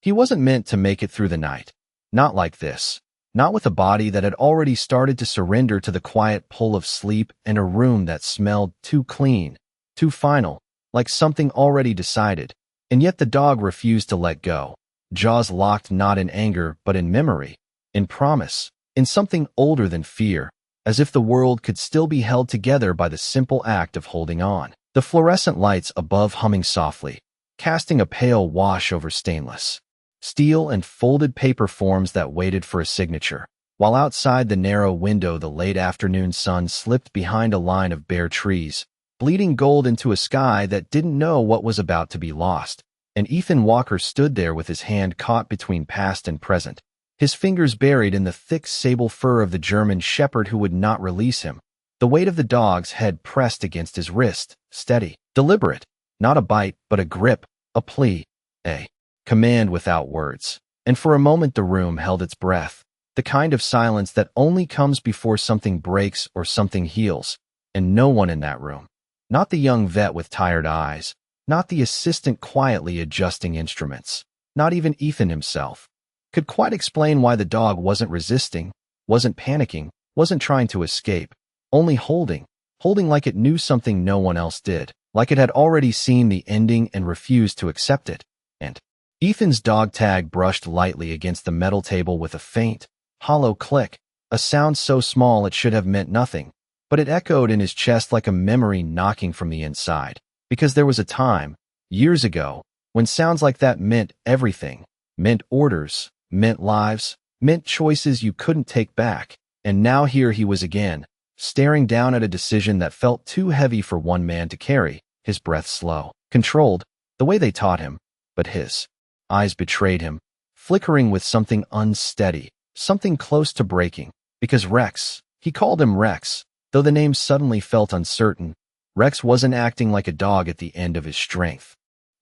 He wasn't meant to make it through the night. Not like this. Not with a body that had already started to surrender to the quiet pull of sleep and a room that smelled too clean, too final, like something already decided. And yet the dog refused to let go. Jaws locked not in anger, but in memory, in promise, in something older than fear, as if the world could still be held together by the simple act of holding on. The fluorescent lights above humming softly, casting a pale wash over stainless steel and folded paper forms that waited for a signature, while outside the narrow window the late afternoon sun slipped behind a line of bare trees, bleeding gold into a sky that didn't know what was about to be lost. And Ethan Walker stood there with his hand caught between past and present, his fingers buried in the thick sable fur of the German shepherd who would not release him, the weight of the dog's head pressed against his wrist, steady, deliberate, not a bite, but a grip, a plea, a command without words. And for a moment the room held its breath, the kind of silence that only comes before something breaks or something heals, and no one in that room. Not the young vet with tired eyes, not the assistant quietly adjusting instruments, not even Ethan himself, could quite explain why the dog wasn't resisting, wasn't panicking, wasn't trying to escape, only holding like it knew something no one else did, like it had already seen the ending and refused to accept it. And Ethan's dog tag brushed lightly against the metal table with a faint, hollow click, a sound so small it should have meant nothing, but it echoed in his chest like a memory knocking from the inside. Because there was a time, years ago, when sounds like that meant everything, meant orders, meant lives, meant choices you couldn't take back. And now here he was again, staring down at a decision that felt too heavy for one man to carry, his breath slow, controlled, the way they taught him, but his eyes betrayed him, flickering with something unsteady, something close to breaking. Because Rex, he called him Rex, though the name suddenly felt uncertain, Rex wasn't acting like a dog at the end of his strength.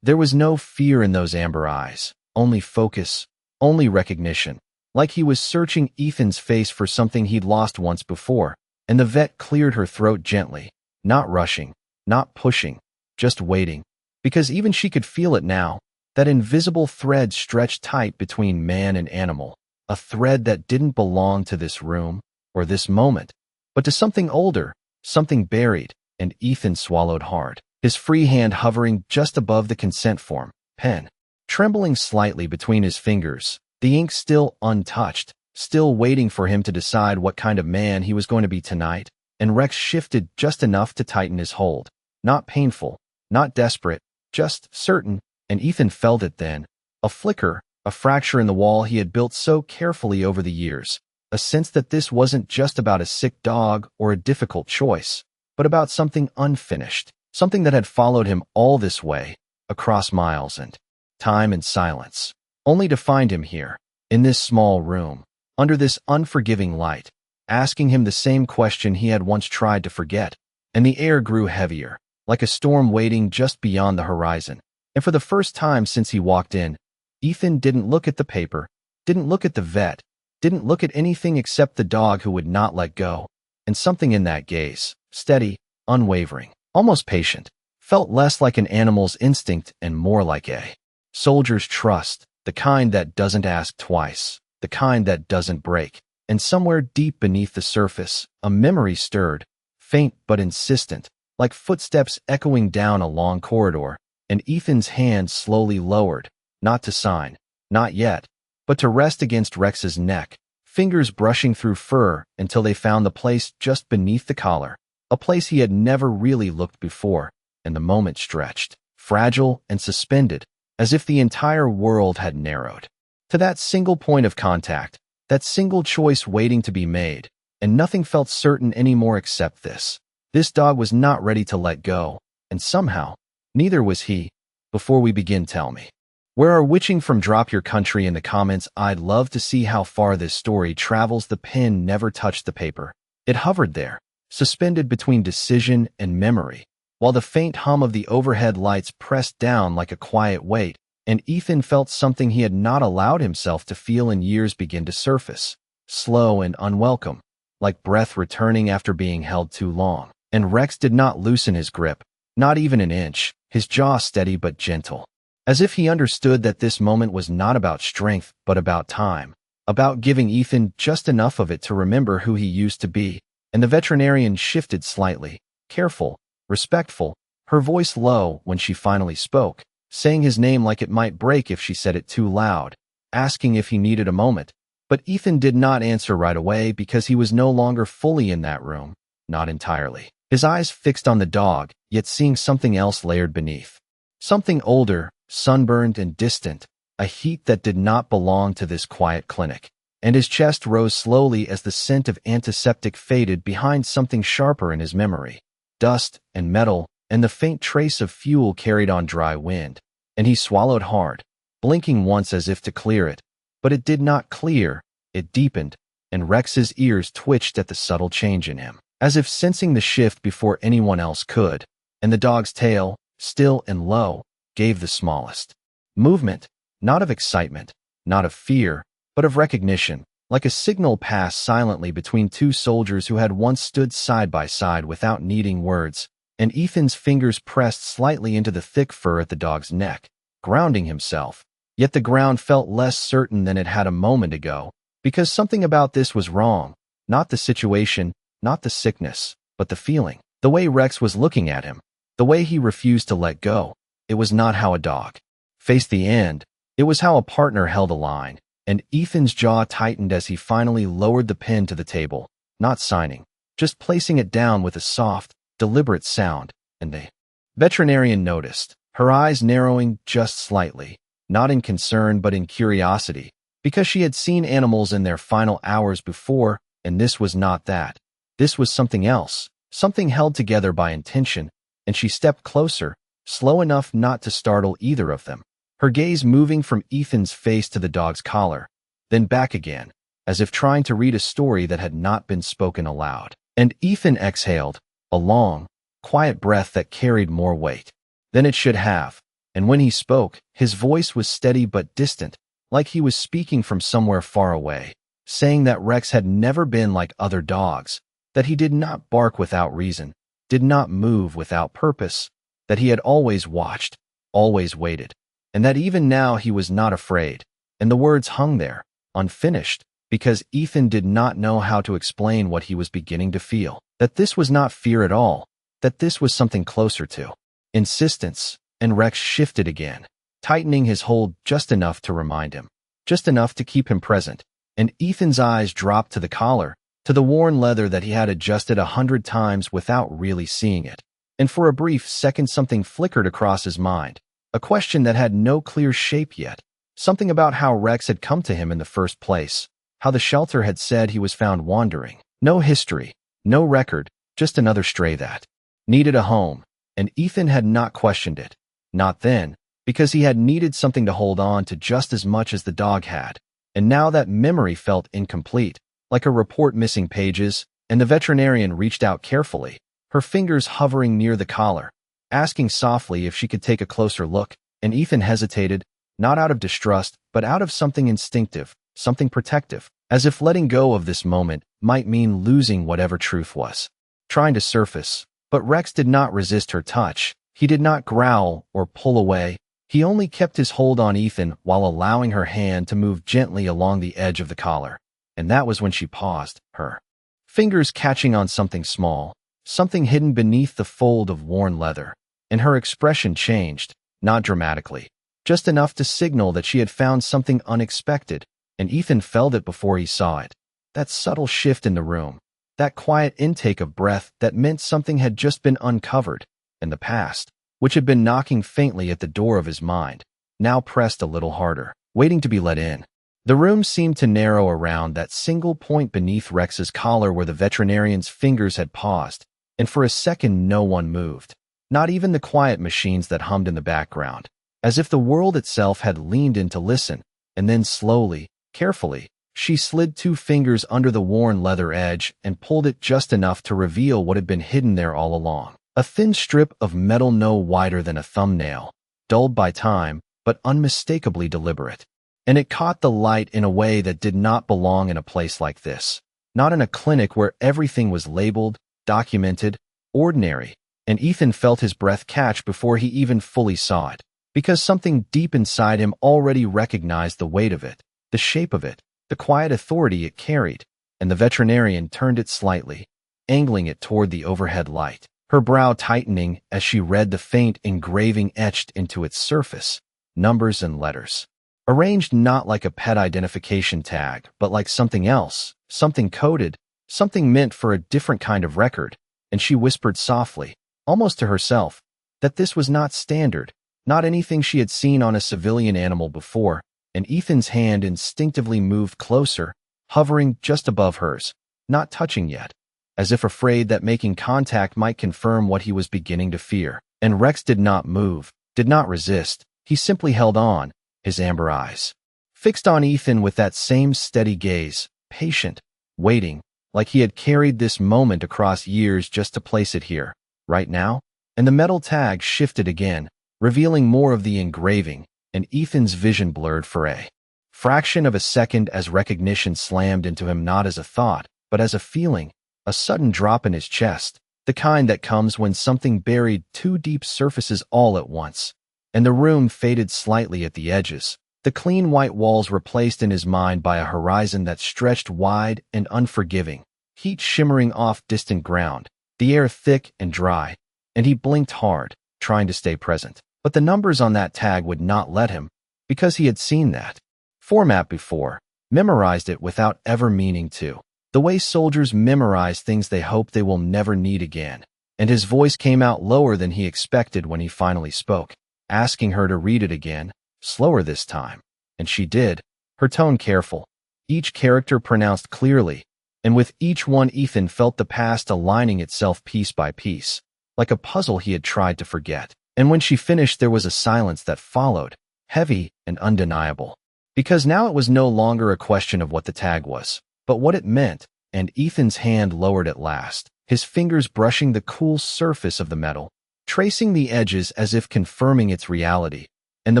There was no fear in those amber eyes, only focus, only recognition, like he was searching Ethan's face for something he'd lost once before. And the vet cleared her throat gently, not rushing, not pushing, just waiting, because even she could feel it now, that invisible thread stretched tight between man and animal, a thread that didn't belong to this room or this moment, but to something older, something buried. And Ethan swallowed hard, his free hand hovering just above the consent form, pen, trembling slightly between his fingers, the ink still untouched, still waiting for him to decide what kind of man he was going to be tonight. And Rex shifted just enough to tighten his hold, not painful, not desperate, just certain. And Ethan felt it then, a flicker, a fracture in the wall he had built so carefully over the years, a sense that this wasn't just about a sick dog or a difficult choice, but about something unfinished, something that had followed him all this way, across miles and time and silence, only to find him here, in this small room, under this unforgiving light, asking him the same question he had once tried to forget. And the air grew heavier, like a storm waiting just beyond the horizon. And for the first time since he walked in, Ethan didn't look at the paper, didn't look at the vet, didn't look at anything except the dog who would not let go. And something in that gaze, steady, unwavering, almost patient, felt less like an animal's instinct and more like a soldier's trust, the kind that doesn't ask twice, the kind that doesn't break. And somewhere deep beneath the surface, a memory stirred, faint but insistent, like footsteps echoing down a long corridor. And Ethan's hand slowly lowered, not to sign, not yet, but to rest against Rex's neck, fingers brushing through fur until they found the place just beneath the collar, a place he had never really looked before. And the moment stretched, fragile and suspended, as if the entire world had narrowed to that single point of contact, that single choice waiting to be made. And nothing felt certain anymore except this. This dog was not ready to let go, and somehow, neither was he. Before we begin, tell me, where are witching from? Drop your country in the comments. I'd love to see how far this story travels. The pen never touched the paper. It hovered there, suspended between decision and memory, while the faint hum of the overhead lights pressed down like a quiet weight. And Ethan felt something he had not allowed himself to feel in years begin to surface, slow and unwelcome, like breath returning after being held too long. And Rex did not loosen his grip, not even an inch, his jaw steady but gentle. as if he understood that this moment was not about strength but about time, about giving Ethan just enough of it to remember who he used to be. And the veterinarian shifted slightly, careful, respectful, her voice low when she finally spoke, saying his name like it might break if she said it too loud, asking if he needed a moment. But Ethan did not answer right away because he was no longer fully in that room, not entirely. His eyes fixed on the dog, yet seeing something else layered beneath. Something older, sunburned and distant, a heat that did not belong to this quiet clinic. And his chest rose slowly as the scent of antiseptic faded behind something sharper in his memory. Dust and metal and the faint trace of fuel carried on dry wind. And he swallowed hard, blinking once as if to clear it. But it did not clear, it deepened, and Rex's ears twitched at the subtle change in him, as if sensing the shift before anyone else could. And the dog's tail, still and low, gave the smallest movement, not of excitement, not of fear, but of recognition, like a signal passed silently between two soldiers who had once stood side by side without needing words. And Ethan's fingers pressed slightly into the thick fur at the dog's neck, grounding himself. Yet the ground felt less certain than it had a moment ago, because something about this was wrong. Not the situation, not the sickness, but the feeling. The way Rex was looking at him, the way he refused to let go. It was not how a dog faced the end. It was how a partner held a line. And Ethan's jaw tightened as he finally lowered the pen to the table, not signing, just placing it down with a soft, deliberate sound. And the veterinarian noticed, her eyes narrowing just slightly, not in concern but in curiosity, because she had seen animals in their final hours before, and this was not that. This was something else, something held together by intention, and she stepped closer, slow enough not to startle either of them, her gaze moving from Ethan's face to the dog's collar, then back again, as if trying to read a story that had not been spoken aloud. And Ethan exhaled, a long, quiet breath that carried more weight than it should have. And when he spoke, his voice was steady but distant, like he was speaking from somewhere far away, saying that Rex had never been like other dogs, that he did not bark without reason, did not move without purpose, that he had always watched, always waited, and that even now he was not afraid. And the words hung there, unfinished, because Ethan did not know how to explain what he was beginning to feel, that this was not fear at all, that this was something closer to insistence. And Rex shifted again, tightening his hold just enough to remind him, just enough to keep him present. And Ethan's eyes dropped to the collar, to the worn leather that he had adjusted 100 times without really seeing it. And for a brief second something flickered across his mind, a question that had no clear shape yet, something about how Rex had come to him in the first place, how the shelter had said he was found wandering. No history, no record, just another stray that needed a home. And Ethan had not questioned it. Not then, because he had needed something to hold on to just as much as the dog had. And now that memory felt incomplete, like a report missing pages, and the veterinarian reached out carefully, her fingers hovering near the collar, asking softly if she could take a closer look. And Ethan hesitated, not out of distrust, but out of something instinctive, something protective, as if letting go of this moment might mean losing whatever truth was trying to surface. But Rex did not resist her touch. He did not growl or pull away. He only kept his hold on Ethan while allowing her hand to move gently along the edge of the collar. And that was when she paused, her fingers catching on something small, something hidden beneath the fold of worn leather. And her expression changed, not dramatically, just enough to signal that she had found something unexpected, and Ethan felt it before he saw it. That subtle shift in the room, that quiet intake of breath that meant something had just been uncovered, and the past, which had been knocking faintly at the door of his mind, now pressed a little harder, waiting to be let in. The room seemed to narrow around that single point beneath Rex's collar where the veterinarian's fingers had paused, and for a second no one moved, not even the quiet machines that hummed in the background, as if the world itself had leaned in to listen. And then slowly, carefully, she slid 2 fingers under the worn leather edge and pulled it just enough to reveal what had been hidden there all along. A thin strip of metal no wider than a thumbnail, dulled by time, but unmistakably deliberate. And it caught the light in a way that did not belong in a place like this. Not in a clinic where everything was labeled, documented, ordinary. And Ethan felt his breath catch before he even fully saw it. because something deep inside him already recognized the weight of it, the shape of it, the quiet authority it carried, and the veterinarian turned it slightly, angling it toward the overhead light, her brow tightening as she read the faint engraving etched into its surface, numbers and letters. Arranged not like a pet identification tag, but like something else, something coded, something meant for a different kind of record, and she whispered softly, almost to herself, that this was not standard, not anything she had seen on a civilian animal before, and Ethan's hand instinctively moved closer, hovering just above hers, not touching yet, as if afraid that making contact might confirm what he was beginning to fear. And Rex did not move, did not resist, he simply held on, his amber eyes fixed on Ethan with that same steady gaze, patient, waiting, like he had carried this moment across years just to place it here, right now. And the metal tag shifted again, revealing more of the engraving, and Ethan's vision blurred for a fraction of a second as recognition slammed into him, not as a thought, but as a feeling, a sudden drop in his chest, the kind that comes when something buried too deep surfaces all at once. And the room faded slightly at the edges, the clean white walls replaced in his mind by a horizon that stretched wide and unforgiving, heat shimmering off distant ground, the air thick and dry, and he blinked hard, trying to stay present. But the numbers on that tag would not let him, because he had seen that format before, memorized it without ever meaning to, the way soldiers memorize things they hope they will never need again. And his voice came out lower than he expected when he finally spoke, asking her to read it again, slower this time. And she did, her tone careful, each character pronounced clearly, and with each one Ethan felt the past aligning itself piece by piece, like a puzzle he had tried to forget. And when she finished, there was a silence that followed, heavy and undeniable. Because now it was no longer a question of what the tag was, but what it meant, and Ethan's hand lowered at last, his fingers brushing the cool surface of the metal, tracing the edges as if confirming its reality. And the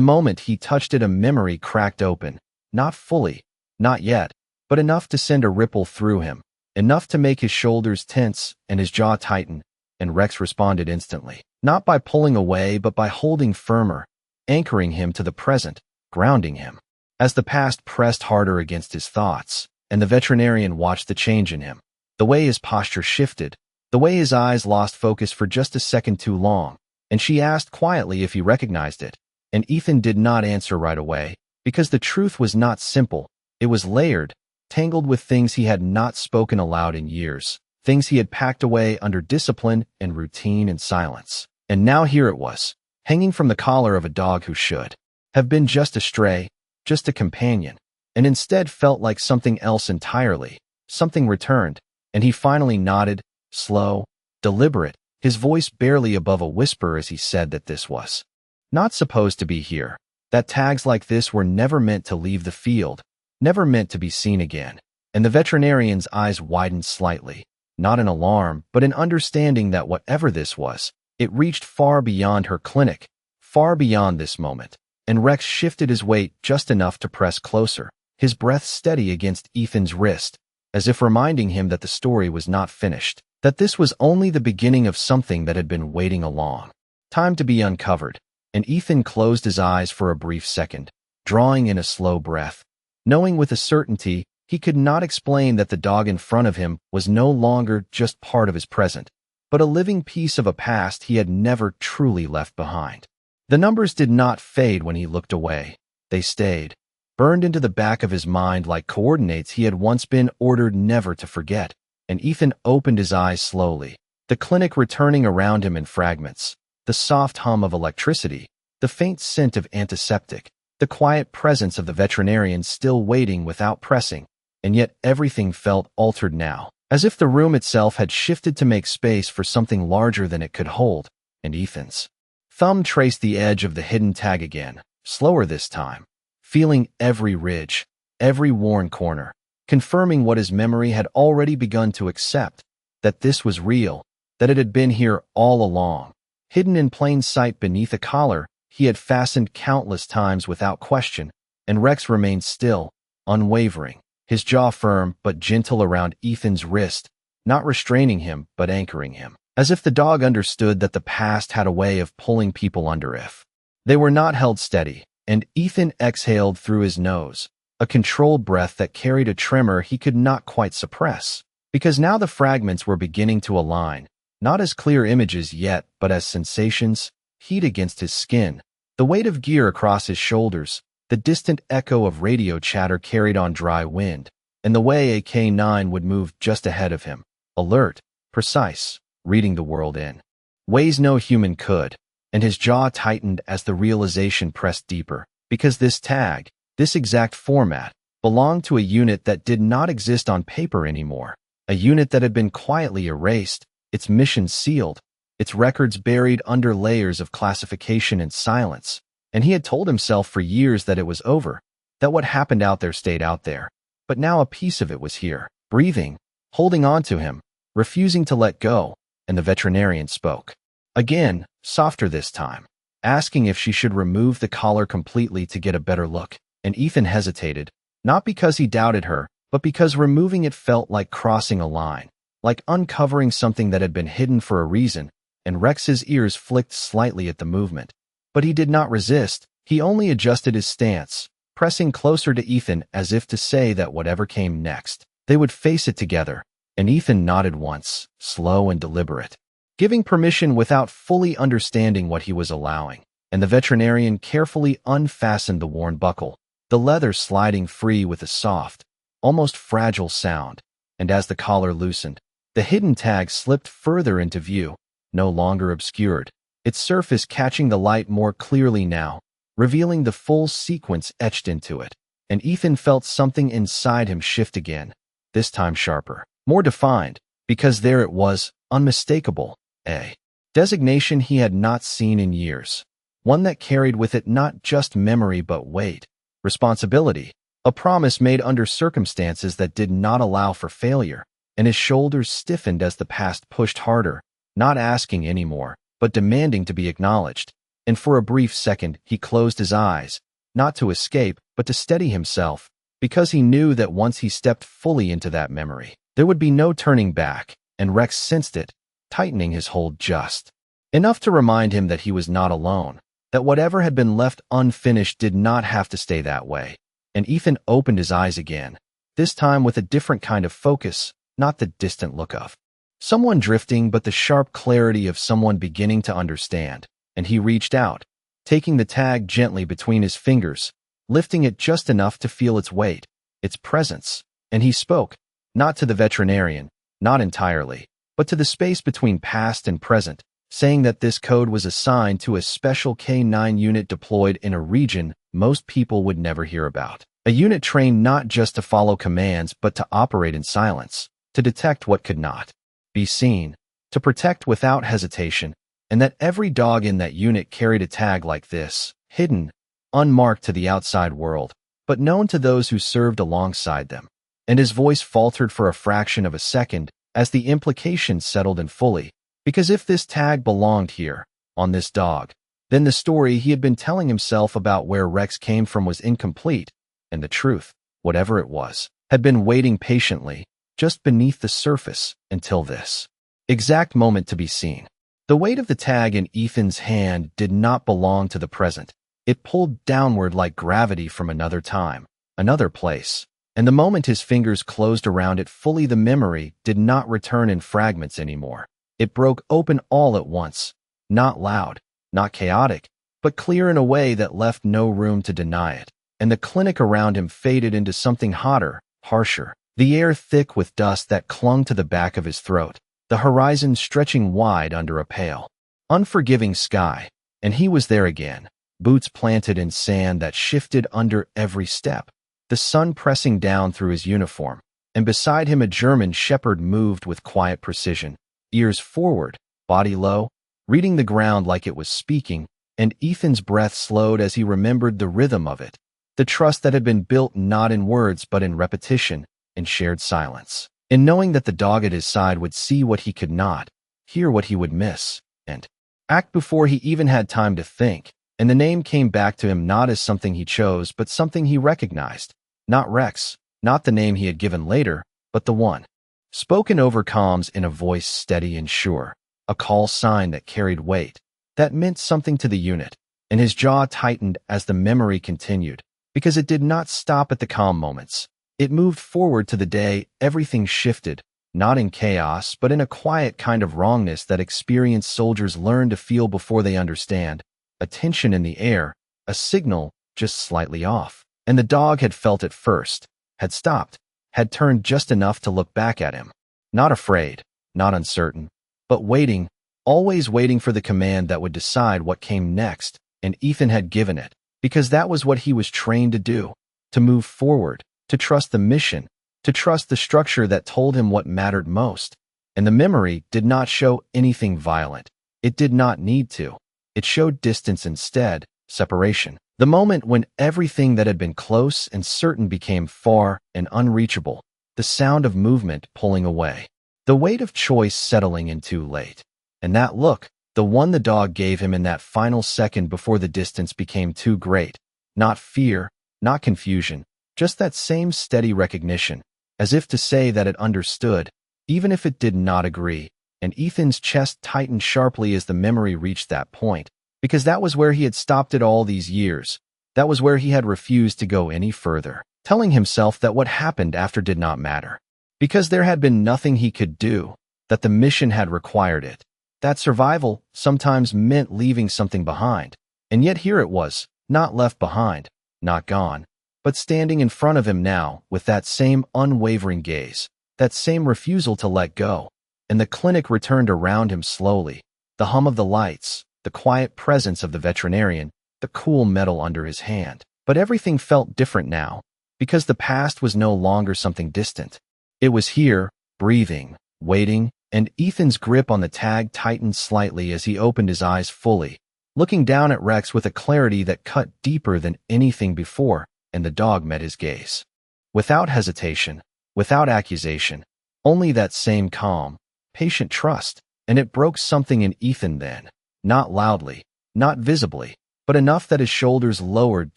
moment he touched it, a memory cracked open, not fully, not yet, but enough to send a ripple through him, enough to make his shoulders tense and his jaw tighten, and Rex responded instantly, not by pulling away but by holding firmer, anchoring him to the present, grounding him. As the past pressed harder against his thoughts, and the veterinarian watched the change in him, the way his posture shifted, the way his eyes lost focus for just a second too long, and she asked quietly if he recognized it, and Ethan did not answer right away, because the truth was not simple, it was layered, tangled with things he had not spoken aloud in years, things he had packed away under discipline and routine and silence. And now here it was, hanging from the collar of a dog who should have been just a stray, just a companion, and instead felt like something else entirely. Something returned, and he finally nodded, slow, deliberate, his voice barely above a whisper as he said that this was not supposed to be here, that tags like this were never meant to leave the field, never meant to be seen again. And the veterinarian's eyes widened slightly, not in alarm, but in understanding that whatever this was, it reached far beyond her clinic, far beyond this moment. And Rex shifted his weight just enough to press closer, his breath steady against Ethan's wrist, as if reminding him that the story was not finished, that this was only the beginning of something that had been waiting a long time to be uncovered. And Ethan closed his eyes for a brief second, drawing in a slow breath, knowing with a certainty he could not explain that the dog in front of him was no longer just part of his present, but a living piece of a past he had never truly left behind. The numbers did not fade when he looked away. They stayed, burned into the back of his mind like coordinates he had once been ordered never to forget. And Ethan opened his eyes slowly, the clinic returning around him in fragments, the soft hum of electricity, the faint scent of antiseptic, the quiet presence of the veterinarian still waiting without pressing, and yet everything felt altered now, as if the room itself had shifted to make space for something larger than it could hold. And Ethan's thumb traced the edge of the hidden tag again, slower this time, feeling every ridge, every worn corner, confirming what his memory had already begun to accept, that this was real, that it had been here all along, hidden in plain sight beneath a collar he had fastened countless times without question. And Rex remained still, unwavering, his jaw firm but gentle around Ethan's wrist, not restraining him but anchoring him, as if the dog understood that the past had a way of pulling people under if They were not held steady, and Ethan exhaled through his nose, a controlled breath that carried a tremor he could not quite suppress, because now the fragments were beginning to align, not as clear images yet, but as sensations, heat against his skin, the weight of gear across his shoulders, the distant echo of radio chatter carried on dry wind, and the way a K9 would move just ahead of him, alert, precise, reading the world in ways no human could, and his jaw tightened as the realization pressed deeper, because this tag, this exact format, belonged to a unit that did not exist on paper anymore, a unit that had been quietly erased, its mission sealed, its records buried under layers of classification and silence, and he had told himself for years that it was over, that what happened out there stayed out there, but now a piece of it was here, breathing, holding on to him, refusing to let go, and the veterinarian spoke. Again, softer this time, asking if she should remove the collar completely to get a better look, and Ethan hesitated, not because he doubted her, but because removing it felt like crossing a line, like uncovering something that had been hidden for a reason, and Rex's ears flicked slightly at the movement. But he did not resist, he only adjusted his stance, pressing closer to Ethan as if to say that whatever came next, they would face it together, and Ethan nodded once, slow and deliberate, giving permission without fully understanding what he was allowing, and the veterinarian carefully unfastened the worn buckle, the leather sliding free with a soft, almost fragile sound, and as the collar loosened, the hidden tag slipped further into view, no longer obscured, its surface catching the light more clearly now, revealing the full sequence etched into it, and Ethan felt something inside him shift again, this time sharper, more defined, because there it was, unmistakable, a designation he had not seen in years, one that carried with it not just memory but weight, responsibility, a promise made under circumstances that did not allow for failure, and his shoulders stiffened as the past pushed harder, not asking anymore, but demanding to be acknowledged, and for a brief second he closed his eyes, not to escape, but to steady himself, because he knew that once he stepped fully into that memory, there would be no turning back, and Rex sensed it, tightening his hold just enough to remind him that he was not alone, that whatever had been left unfinished did not have to stay that way, and Ethan opened his eyes again, this time with a different kind of focus, not the distant look of someone drifting, but the sharp clarity of someone beginning to understand, and he reached out, taking the tag gently between his fingers, lifting it just enough to feel its weight, its presence, and he spoke, not to the veterinarian, not entirely, but to the space between past and present, saying that this code was assigned to a special K9 unit deployed in a region most people would never hear about. A unit trained not just to follow commands but to operate in silence, to detect what could not be seen, to protect without hesitation, and that every dog in that unit carried a tag like this, hidden, unmarked to the outside world, but known to those who served alongside them. And his voice faltered for a fraction of a second as the implication settled in fully, because if this tag belonged here, on this dog, then the story he had been telling himself about where Rex came from was incomplete, and the truth, whatever it was, had been waiting patiently, just beneath the surface, until this exact moment to be seen. The weight of the tag in Ethan's hand did not belong to the present. It pulled downward like gravity from another time, another place, and the moment his fingers closed around it fully, the memory did not return in fragments anymore. It broke open all at once, not loud, not chaotic, but clear in a way that left no room to deny it, and the clinic around him faded into something hotter, harsher, the air thick with dust that clung to the back of his throat, the horizon stretching wide under a pale, unforgiving sky, and he was there again, boots planted in sand that shifted under every step, the sun pressing down through his uniform, and beside him a German shepherd moved with quiet precision, ears forward, body low, reading the ground like it was speaking, and Ethan's breath slowed as he remembered the rhythm of it, the trust that had been built not in words but in repetition, in shared silence, in knowing that the dog at his side would see what he could not, hear what he would miss, and act before he even had time to think, and the name came back to him not as something he chose but something he recognized, not Rex, not the name he had given later, but the one, spoken over comms in a voice steady and sure, a call sign that carried weight, that meant something to the unit, and his jaw tightened as the memory continued, because it did not stop at the calm moments. It moved forward to the day everything shifted, not in chaos, but in a quiet kind of wrongness that experienced soldiers learn to feel before they understand. A tension in the air, a signal just slightly off. And the dog had felt it first, had stopped, had turned just enough to look back at him. Not afraid, not uncertain, but waiting, always waiting for the command that would decide what came next, and Ethan had given it, because that was what he was trained to do, to move forward, to trust the mission, to trust the structure that told him what mattered most. And the memory did not show anything violent. It did not need to. It showed distance instead, separation. The moment when everything that had been close and certain became far and unreachable, the sound of movement pulling away, the weight of choice settling in too late. And that look, the one the dog gave him in that final second before the distance became too great, not fear, not confusion, just that same steady recognition, as if to say that it understood, even if it did not agree. And Ethan's chest tightened sharply as the memory reached that point, because that was where he had stopped it all these years. That was where he had refused to go any further, telling himself that what happened after did not matter, because there had been nothing he could do, that the mission had required it, that survival sometimes meant leaving something behind. And yet here it was, not left behind, not gone, but standing in front of him now with that same unwavering gaze, that same refusal to let go. And the clinic returned around him slowly, the hum of the lights, the quiet presence of the veterinarian, the cool metal under his hand. But everything felt different now, because the past was no longer something distant. It was here, breathing, waiting, and Ethan's grip on the tag tightened slightly as he opened his eyes fully, looking down at Rex with a clarity that cut deeper than anything before, and the dog met his gaze. Without hesitation, without accusation, only that same calm, patient trust, and it broke something in Ethan then. Not loudly, not visibly, but enough that his shoulders lowered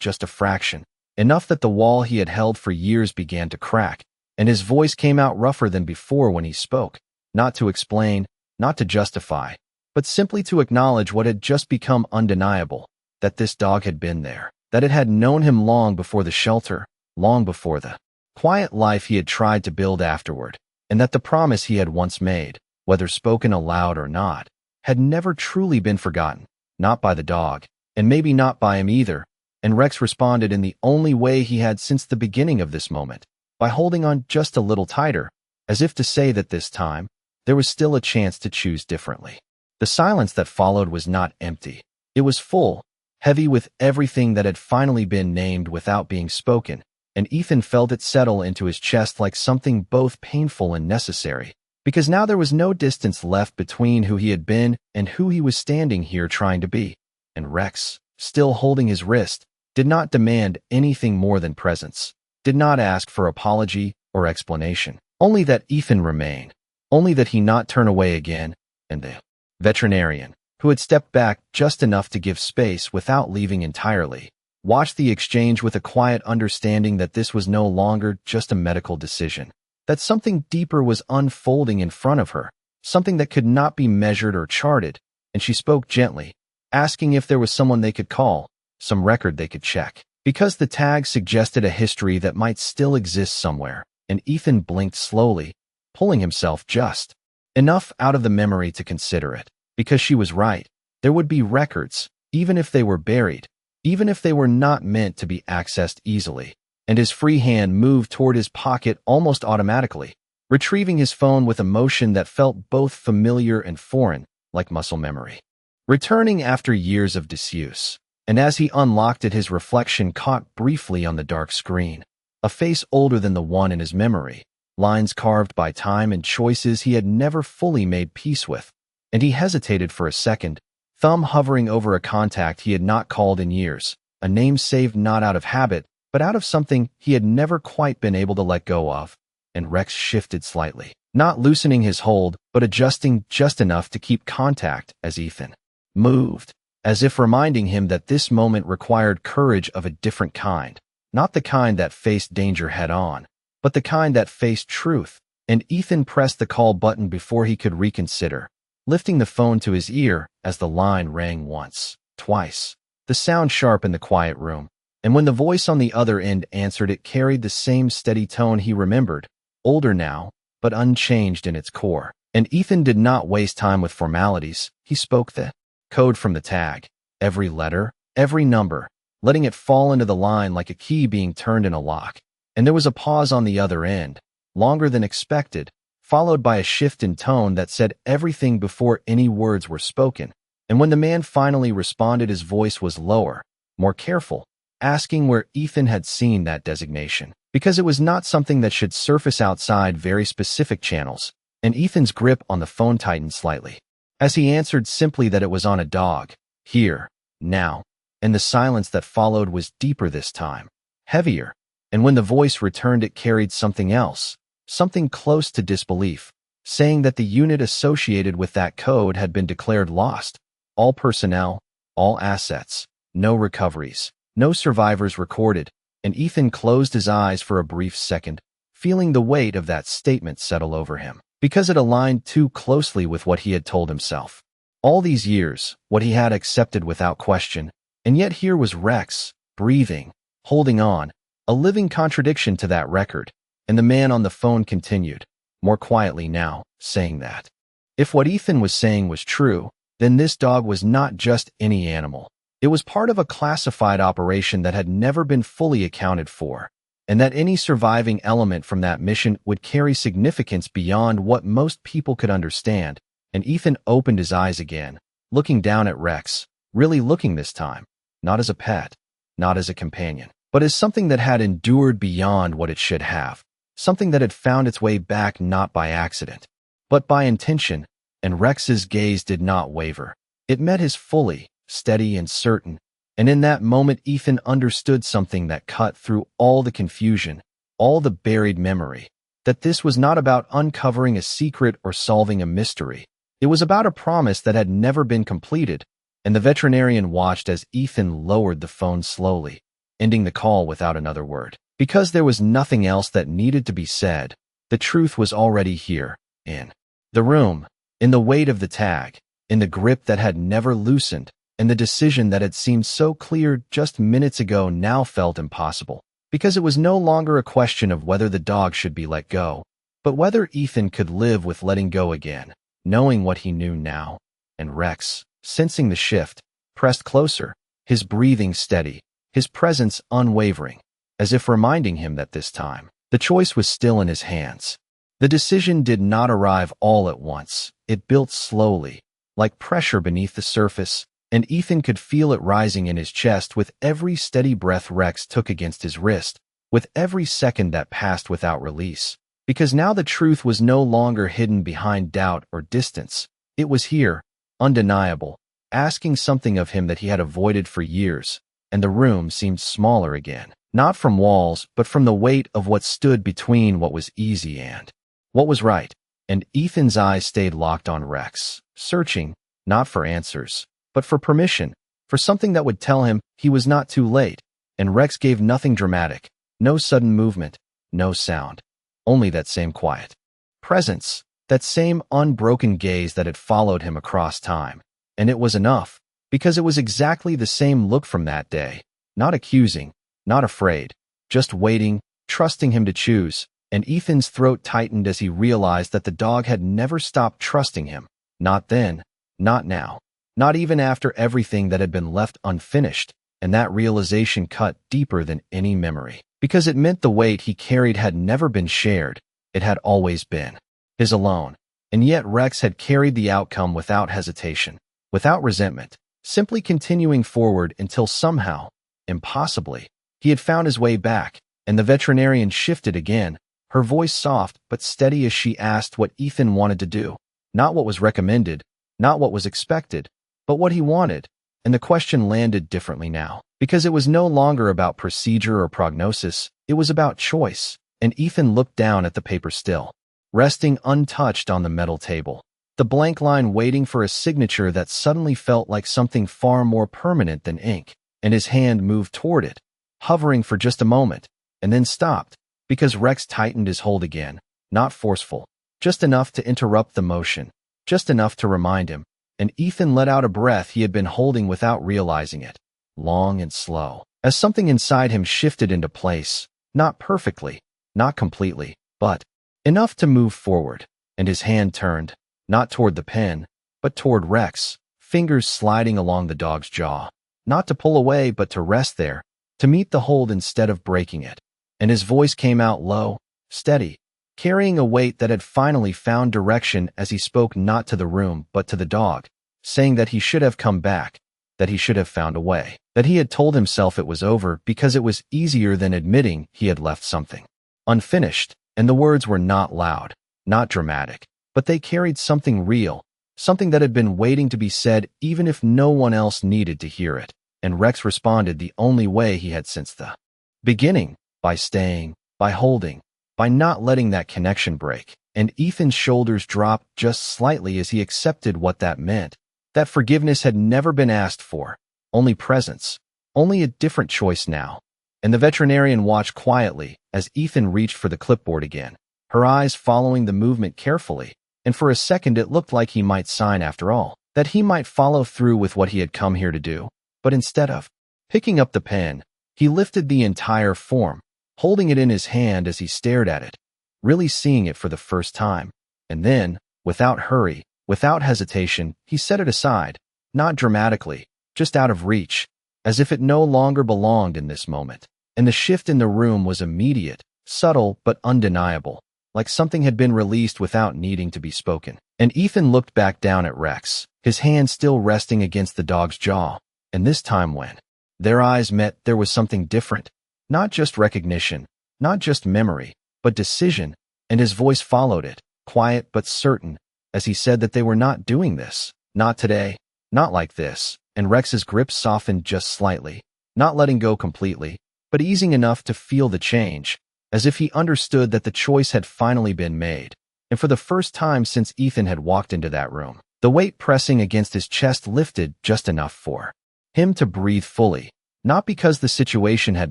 just a fraction, enough that the wall he had held for years began to crack, and his voice came out rougher than before when he spoke, not to explain, not to justify, but simply to acknowledge what had just become undeniable, that this dog had been there, that it had known him long before the shelter, long before the quiet life he had tried to build afterward, and that the promise he had once made, whether spoken aloud or not, had never truly been forgotten, not by the dog, and maybe not by him either. And Rex responded in the only way he had since the beginning of this moment, by holding on just a little tighter, as if to say that this time, there was still a chance to choose differently. The silence that followed was not empty. It was full, heavy with everything that had finally been named without being spoken, and Ethan felt it settle into his chest like something both painful and necessary. Because now there was no distance left between who he had been and who he was standing here trying to be. And Rex, still holding his wrist, did not demand anything more than presence, did not ask for apology or explanation, only that Ethan remain, only that he not turn away again. And the veterinarian, who had stepped back just enough to give space without leaving entirely, watched the exchange with a quiet understanding that this was no longer just a medical decision, that something deeper was unfolding in front of her, something that could not be measured or charted, and she spoke gently, asking if there was someone they could call, some record they could check, because the tag suggested a history that might still exist somewhere. And Ethan blinked slowly, pulling himself just enough out of the memory to consider it, because she was right. There would be records, even if they were buried, even if they were not meant to be accessed easily. And his free hand moved toward his pocket almost automatically, retrieving his phone with a motion that felt both familiar and foreign, like muscle memory. Returning after years of disuse, and as he unlocked it, his reflection caught briefly on the dark screen. A face older than the one in his memory, lines carved by time and choices he had never fully made peace with. And he hesitated for a second, thumb hovering over a contact he had not called in years, a name saved not out of habit, but out of something he had never quite been able to let go of. And Rex shifted slightly, not loosening his hold, but adjusting just enough to keep contact as Ethan moved, as if reminding him that this moment required courage of a different kind, not the kind that faced danger head-on, but the kind that faced truth. And Ethan pressed the call button before he could reconsider, lifting the phone to his ear as the line rang once, twice, the sound sharp in the quiet room, and when the voice on the other end answered, it carried the same steady tone he remembered, older now, but unchanged in its core. And Ethan did not waste time with formalities. He spoke the code from the tag, every letter, every number, letting it fall into the line like a key being turned in a lock. And there was a pause on the other end, longer than expected, followed by a shift in tone that said everything before any words were spoken. And when the man finally responded, his voice was lower, more careful, asking where Ethan had seen that designation, because it was not something that should surface outside very specific channels. And Ethan's grip on the phone tightened slightly, as he answered simply that it was on a dog, here, now. And the silence that followed was deeper this time, heavier. And when the voice returned, it carried something else, something close to disbelief, saying that the unit associated with that code had been declared lost. All personnel, all assets, no recoveries, no survivors recorded. And Ethan closed his eyes for a brief second, feeling the weight of that statement settle over him, because it aligned too closely with what he had told himself all these years, what he had accepted without question. And yet here was Rex, breathing, holding on, a living contradiction to that record. And the man on the phone continued, more quietly now, saying that if what Ethan was saying was true, then this dog was not just any animal. It was part of a classified operation that had never been fully accounted for, and that any surviving element from that mission would carry significance beyond what most people could understand. And Ethan opened his eyes again, looking down at Rex, really looking this time, not as a pet, not as a companion, but as something that had endured beyond what it should have, something that had found its way back not by accident, but by intention. And Rex's gaze did not waver. It met his fully, steady and certain, and in that moment Ethan understood something that cut through all the confusion, all the buried memory, that this was not about uncovering a secret or solving a mystery. It was about a promise that had never been completed. And the veterinarian watched as Ethan lowered the phone slowly, ending the call without another word, because there was nothing else that needed to be said. The truth was already here, in the room, in the weight of the tag, in the grip that had never loosened. And the decision that had seemed so clear just minutes ago now felt impossible, because it was no longer a question of whether the dog should be let go, but whether Ethan could live with letting go again, knowing what he knew now. And Rex, sensing the shift, pressed closer, his breathing steady, his presence unwavering, as if reminding him that this time, the choice was still in his hands. The decision did not arrive all at once. It built slowly, like pressure beneath the surface, and Ethan could feel it rising in his chest with every steady breath Rex took against his wrist, with every second that passed without release. Because now the truth was no longer hidden behind doubt or distance. It was here, undeniable, asking something of him that he had avoided for years. And the room seemed smaller again, not from walls, but from the weight of what stood between what was easy and what was right. And Ethan's eyes stayed locked on Rex, searching, not for answers, but for permission, for something that would tell him he was not too late. And Rex gave nothing dramatic, no sudden movement, no sound, only that same quiet presence, that same unbroken gaze that had followed him across time. And it was enough, because it was exactly the same look from that day, not accusing, not afraid, just waiting, trusting him to choose. And Ethan's throat tightened as he realized that the dog had never stopped trusting him. Not then, not now, not even after everything that had been left unfinished. And that realization cut deeper than any memory, because it meant the weight he carried had never been shared. It had always been his alone. And yet Rex had carried the outcome without hesitation, without resentment, simply continuing forward until somehow, impossibly, he had found his way back. And the veterinarian shifted again, her voice soft but steady as she asked what Ethan wanted to do. Not what was recommended, not what was expected, but what he wanted. And the question landed differently now, because it was no longer about procedure or prognosis. It was about choice. And Ethan looked down at the paper still, resting untouched on the metal table, the blank line waiting for a signature that suddenly felt like something far more permanent than ink. And his hand moved toward it, hovering for just a moment, and then stopped, because Rex tightened his hold again, not forceful, just enough to interrupt the motion, just enough to remind him. And Ethan let out a breath he had been holding without realizing it. long and slow, as something inside him shifted into place, not perfectly, not completely, but enough to move forward, and his hand turned, not toward the pen, but toward Rex, fingers sliding along the dog's jaw, not to pull away but to rest there, to meet the hold instead of breaking it. And his voice came out low, steady, carrying a weight that had finally found direction as he spoke not to the room but to the dog, saying that he should have come back, that he should have found a way, that he had told himself it was over because it was easier than admitting he had left something unfinished. And the words were not loud, not dramatic, but they carried something real, something that had been waiting to be said even if no one else needed to hear it. And Rex responded the only way he had since the beginning, by staying, by holding, by not letting that connection break. And Ethan's shoulders dropped just slightly as he accepted what that meant. That forgiveness had never been asked for, only presence, only a different choice now. And the veterinarian watched quietly as Ethan reached for the clipboard again, her eyes following the movement carefully, and for a second it looked like he might sign after all, that he might follow through with what he had come here to do. But instead of picking up the pen, he lifted the entire form, holding it in his hand as he stared at it, really seeing it for the first time. And then, without hurry, without hesitation, he set it aside, not dramatically, just out of reach, as if it no longer belonged in this moment. And the shift in the room was immediate, subtle but undeniable, like something had been released without needing to be spoken. And Ethan looked back down at Rex, his hand still resting against the dog's jaw. And this time when their eyes met, there was something different. Not just recognition, not just memory, but decision, and his voice followed it, quiet but certain, as he said that they were not doing this. Not today, not like this. And Rex's grip softened just slightly, not letting go completely, but easing enough to feel the change, as if he understood that the choice had finally been made. And for the first time since Ethan had walked into that room, the weight pressing against his chest lifted just enough for him to breathe fully, not because the situation had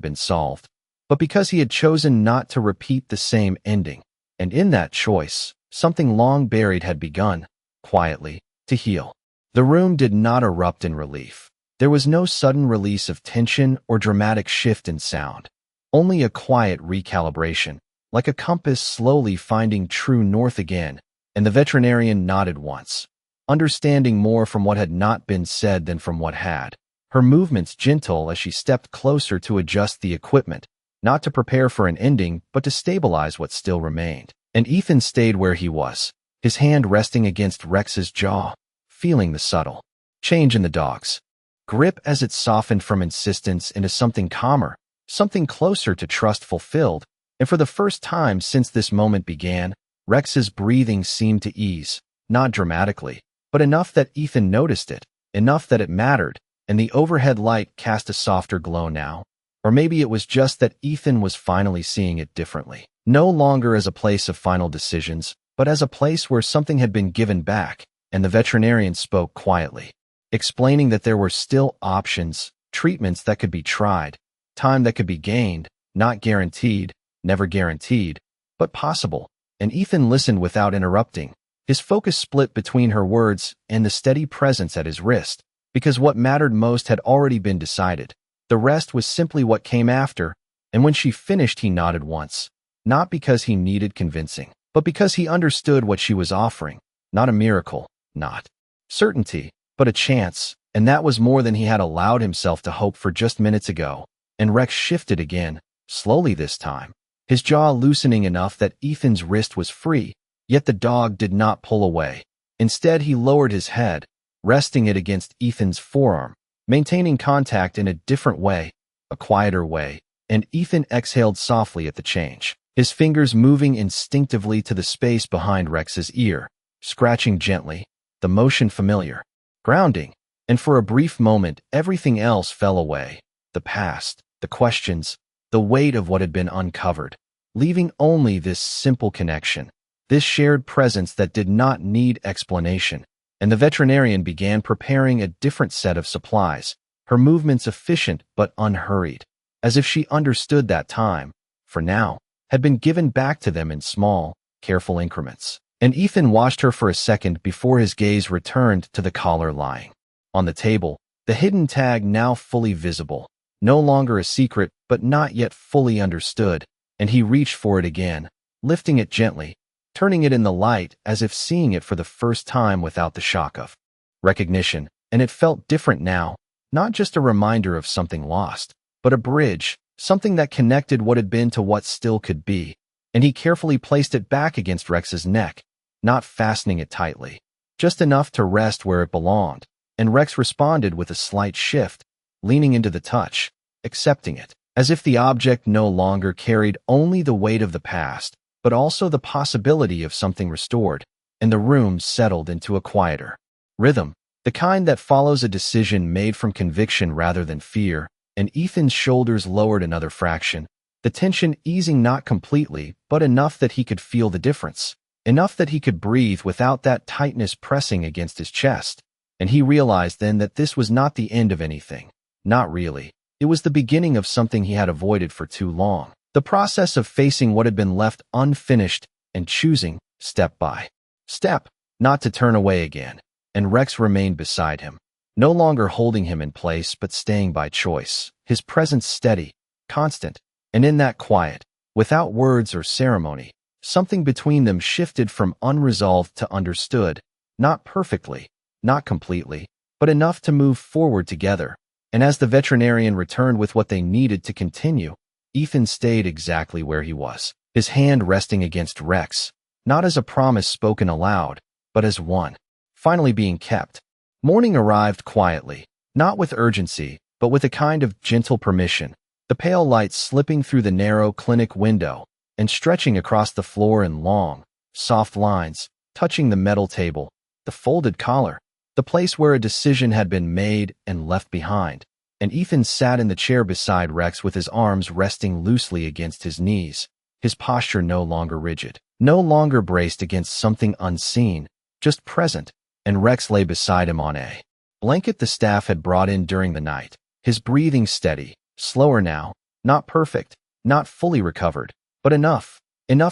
been solved, but because he had chosen not to repeat the same ending. And in that choice, something long buried had begun, quietly, to heal. The room did not erupt in relief. There was no sudden release of tension or dramatic shift in sound, only a quiet recalibration, like a compass slowly finding true north again. And the veterinarian nodded once, understanding more from what had not been said than from what had. Her movements gentle as she stepped closer to adjust the equipment, not to prepare for an ending, but to stabilize what still remained. And Ethan stayed where he was, his hand resting against Rex's jaw, feeling the subtle change in the dog's grip as it softened from insistence into something calmer, something closer to trust fulfilled. And for the first time since this moment began, Rex's breathing seemed to ease, not dramatically, but enough that Ethan noticed it, enough that it mattered. And the overhead light cast a softer glow now. Or maybe it was just that Ethan was finally seeing it differently. No longer as a place of final decisions, but as a place where something had been given back. And the veterinarian spoke quietly, explaining that there were still options, treatments that could be tried, time that could be gained, not guaranteed, never guaranteed, but possible. And Ethan listened without interrupting, his focus split between her words and the steady presence at his wrist. Because what mattered most had already been decided. The rest was simply what came after, and when she finished he nodded once, not because he needed convincing, but because he understood what she was offering. Not a miracle, not certainty, but a chance, and that was more than he had allowed himself to hope for just minutes ago. And Rex shifted again, slowly this time, his jaw loosening enough that Ethan's wrist was free, yet the dog did not pull away. Instead he lowered his head, resting it against Ethan's forearm, maintaining contact in a different way, a quieter way, and Ethan exhaled softly at the change, his fingers moving instinctively to the space behind Rex's ear, scratching gently, the motion familiar, grounding, and for a brief moment everything else fell away, the past, the questions, the weight of what had been uncovered, leaving only this simple connection, this shared presence that did not need explanation. And the veterinarian began preparing a different set of supplies, her movements efficient but unhurried, as if she understood that time, for now, had been given back to them in small, careful increments. And Ethan watched her for a second before his gaze returned to the collar lying on the table, The hidden tag now fully visible, no longer a secret but not yet fully understood, and he reached for it again, lifting it gently, turning it in the light as if seeing it for the first time without the shock of recognition. And it felt different now, not just a reminder of something lost, but a bridge, something that connected what had been to what still could be. And he carefully placed it back against Rex's neck, not fastening it tightly, just enough to rest where it belonged. And Rex responded with a slight shift, leaning into the touch, accepting it, as if the object no longer carried only the weight of the past, but also the possibility of something restored, and the room settled into a quieter rhythm, the kind that follows a decision made from conviction rather than fear. And Ethan's shoulders lowered another fraction, the tension easing not completely, but enough that he could feel the difference, enough that he could breathe without that tightness pressing against his chest. And he realized then that this was not the end of anything. Not really. It was the beginning of something he had avoided for too long. The process of facing what had been left unfinished and choosing, step by step, not to turn away again. And Rex remained beside him, no longer holding him in place but staying by choice, his presence steady, constant. And in that quiet, without words or ceremony, something between them shifted from unresolved to understood, not perfectly, not completely, but enough to move forward together. And as the veterinarian returned with what they needed to continue, Ethan stayed exactly where he was, his hand resting against Rex, not as a promise spoken aloud, but as one finally being kept. Morning arrived quietly, not with urgency, but with a kind of gentle permission, the pale light slipping through the narrow clinic window and stretching across the floor in long, soft lines, touching the metal table, the folded collar, the place where a decision had been made and left behind. And Ethan sat in the chair beside Rex with his arms resting loosely against his knees, his posture no longer rigid, no longer braced against something unseen, just present. And Rex lay beside him on a blanket the staff had brought in during the night, his breathing steady, slower now, not perfect, not fully recovered, but enough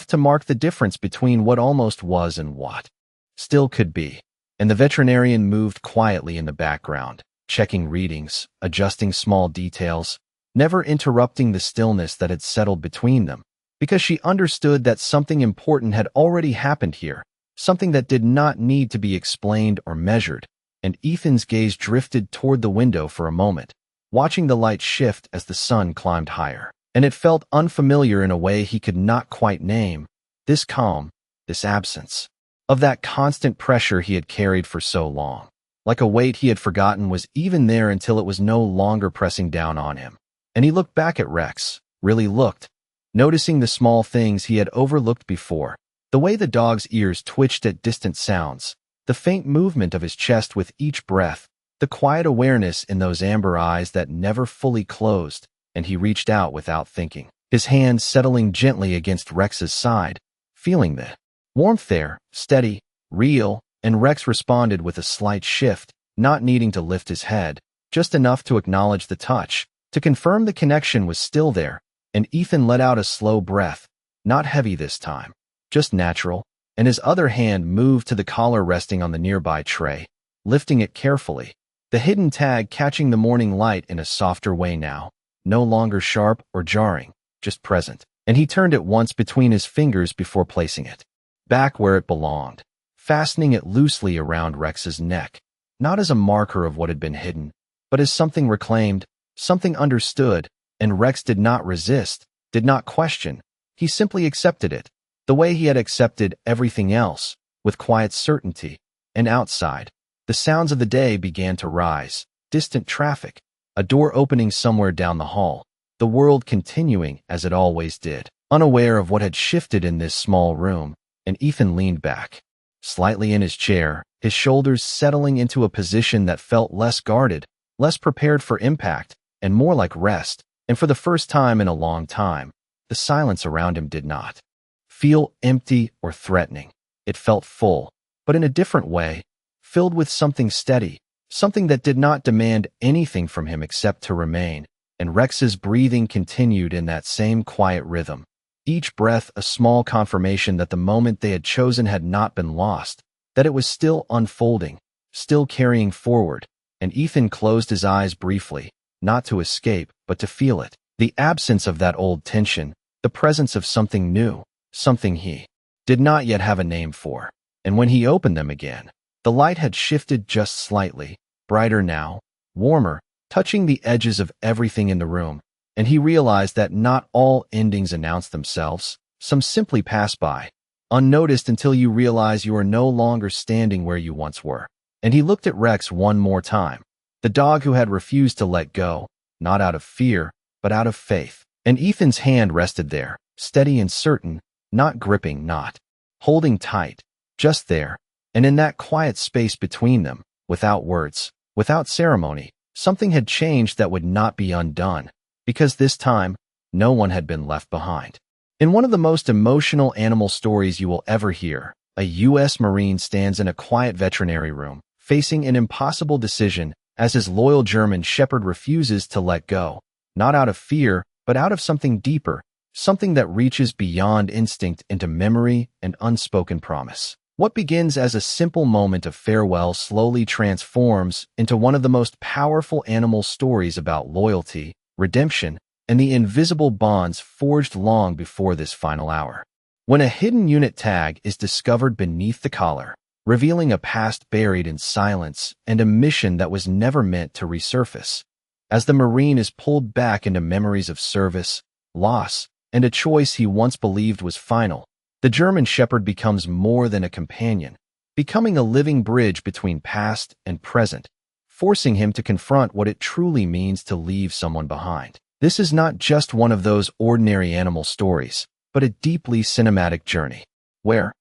to mark the difference between what almost was and what still could be. And the veterinarian moved quietly in the background, checking readings, adjusting small details, never interrupting the stillness that had settled between them, because she understood that something important had already happened here, something that did not need to be explained or measured. And Ethan's gaze drifted toward the window for a moment, watching the light shift as the sun climbed higher. And it felt unfamiliar in a way he could not quite name, this calm, this absence of that constant pressure he had carried for so long, like a weight he had forgotten was even there until it was no longer pressing down on him. And he looked back at Rex, really looked, noticing the small things he had overlooked before, the way the dog's ears twitched at distant sounds, the faint movement of his chest with each breath, the quiet awareness in those amber eyes that never fully closed. And he reached out without thinking, his hand settling gently against Rex's side, feeling the warmth there, steady, real. And Rex responded with a slight shift, not needing to lift his head, just enough to acknowledge the touch, to confirm the connection was still there. And Ethan let out a slow breath, not heavy this time, just natural, and his other hand moved to the collar resting on the nearby tray, lifting it carefully, the hidden tag catching the morning light in a softer way now, no longer sharp or jarring, just present. And he turned it once between his fingers before placing it back where it belonged, fastening it loosely around Rex's neck, not as a marker of what had been hidden, but as something reclaimed, something understood. And Rex did not resist, did not question. He simply accepted it, the way he had accepted everything else, with quiet certainty. And outside, the sounds of the day began to rise, distant traffic, a door opening somewhere down the hall, the world continuing as it always did, unaware of what had shifted in this small room. And Ethan leaned back, slightly in his chair, his shoulders settling into a position that felt less guarded, less prepared for impact, and more like rest. And for the first time in a long time, the silence around him did not feel empty or threatening. It felt full, but in a different way, filled with something steady, something that did not demand anything from him except to remain. And Rex's breathing continued in that same quiet rhythm, each breath a small confirmation that the moment they had chosen had not been lost, that it was still unfolding, still carrying forward. and Ethan closed his eyes briefly, not to escape, but to feel it. The absence of that old tension, the presence of something new, something he did not yet have a name for. And when he opened them again, the light had shifted just slightly, brighter now, warmer, touching the edges of everything in the room, and he realized that not all endings announce themselves. Some simply pass by, unnoticed until you realize you are no longer standing where you once were. And he looked at Rex one more time, the dog who had refused to let go, not out of fear, but out of faith. And Ethan's hand rested there, steady and certain, not gripping, not holding tight, just there. And in that quiet space between them, without words, without ceremony, something had changed that would not be undone, because this time, no one had been left behind. In one of the most emotional animal stories you will ever hear, a U.S. Marine stands in a quiet veterinary room, facing an impossible decision as his loyal German Shepherd refuses to let go, not out of fear, but out of something deeper, something that reaches beyond instinct into memory and unspoken promise. What begins as a simple moment of farewell slowly transforms into one of the most powerful animal stories about loyalty, redemption, and the invisible bonds forged long before this final hour. When a hidden unit tag is discovered beneath the collar, revealing a past buried in silence and a mission that was never meant to resurface. As the Marine is pulled back into memories of service, loss, and a choice he once believed was final, the German Shepherd becomes more than a companion, becoming a living bridge between past and present, forcing him to confront what it truly means to leave someone behind. This is not just one of those ordinary animal stories, but a deeply cinematic journey, where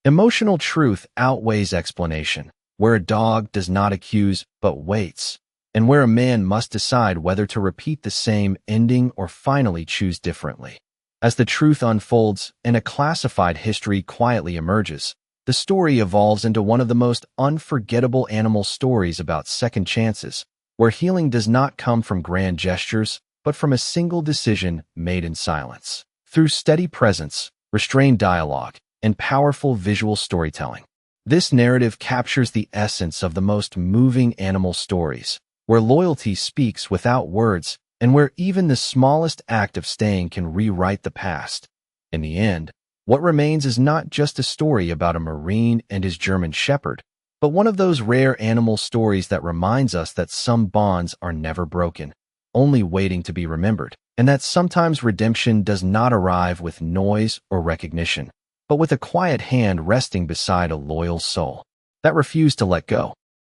emotional truth outweighs explanation, where a dog does not accuse but waits, and where a man must decide whether to repeat the same ending or finally choose differently. As the truth unfolds and a classified history quietly emerges, the story evolves into one of the most unforgettable animal stories about second chances, where healing does not come from grand gestures, but from a single decision made in silence. Through steady presence, restrained dialogue, and powerful visual storytelling, this narrative captures the essence of the most moving animal stories, where loyalty speaks without words and where even the smallest act of staying can rewrite the past. In the end, what remains is not just a story about a Marine and his German Shepherd, but one of those rare animal stories that reminds us that some bonds are never broken, only waiting to be remembered, and that sometimes redemption does not arrive with noise or recognition, but with a quiet hand resting beside a loyal soul that refused to let go.